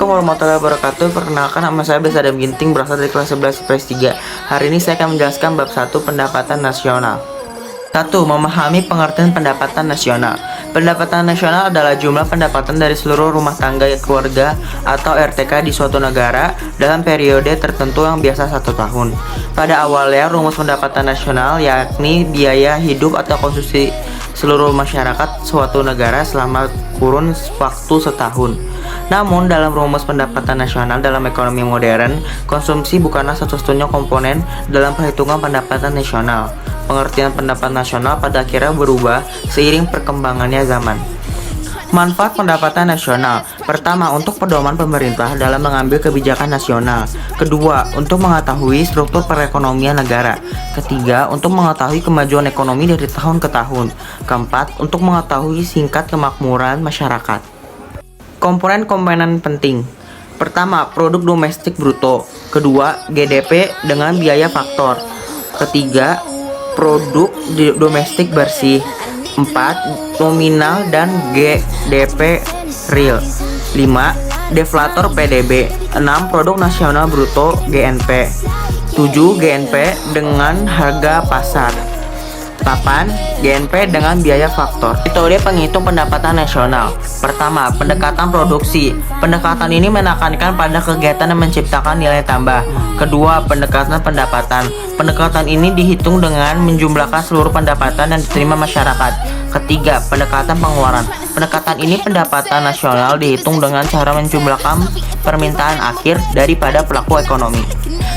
Warahmatullahi wabarakatuh. Perkenalkan, nama saya Besa Adam Ginting, berasal dari kelas 11 IPS 3. Hari ini saya akan menjelaskan bab 1 pendapatan nasional. 1. Memahami pengertian pendapatan nasional. Pendapatan nasional adalah jumlah pendapatan dari seluruh rumah tangga keluarga atau RTK di suatu negara dalam periode tertentu yang biasa 1 tahun. Pada awalnya, rumus pendapatan nasional yakni biaya hidup atau konsumsi seluruh masyarakat suatu negara selama kurun waktu setahun. Namun, dalam rumus pendapatan nasional dalam ekonomi modern, konsumsi bukanlah satu-satunya komponen dalam perhitungan pendapatan nasional. Pengertian pendapatan nasional pada akhirnya berubah seiring perkembangannya zaman. Manfaat pendapatan nasional. Pertama, untuk pedoman pemerintah dalam mengambil kebijakan nasional. Kedua, untuk mengetahui struktur perekonomian negara. Ketiga, untuk mengetahui kemajuan ekonomi dari tahun ke tahun. Keempat, untuk mengetahui tingkat kemakmuran masyarakat. Komponen-komponen penting. Pertama, produk domestik bruto. Kedua, GDP dengan biaya faktor. Ketiga, produk domestik bersih. 4. Nominal dan GDP real. 5. Deflator PDB. 6. Produk nasional bruto GNP. 7. GNP dengan harga pasar. 8. GNP dengan biaya faktor. Metode penghitung pendapatan nasional. Pertama, pendekatan produksi. Pendekatan ini menekankan pada kegiatan yang menciptakan nilai tambah. Kedua, pendekatan pendapatan. Pendekatan ini dihitung dengan menjumlahkan seluruh pendapatan yang diterima masyarakat. Ketiga, pendekatan pengeluaran. Pendekatan ini pendapatan nasional dihitung dengan cara menjumlahkan permintaan akhir daripada pelaku ekonomi.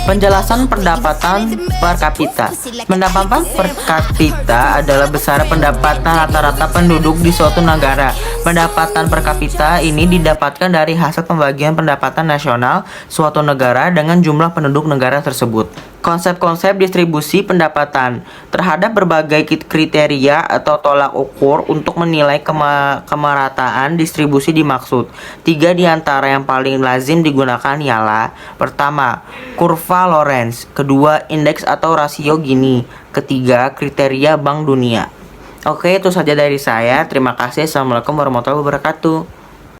Penjelasan pendapatan per kapita. Pendapatan per kapita adalah besar pendapatan rata-rata penduduk di suatu negara. Pendapatan per kapita ini didapatkan dari hasil pembagian pendapatan nasional suatu negara dengan jumlah penduduk negara tersebut. Konsep-konsep distribusi pendapatan terhadap berbagai kriteria atau tolak ukur untuk menilai kemerataan distribusi dimaksud. 3 di antara yang paling lazim digunakan ialah: pertama, kurva Lorenz. Kedua, indeks atau rasio Gini. Ketiga, kriteria Bank Dunia. Oke, itu saja dari saya. Terima kasih. Assalamualaikum warahmatullahi wabarakatuh.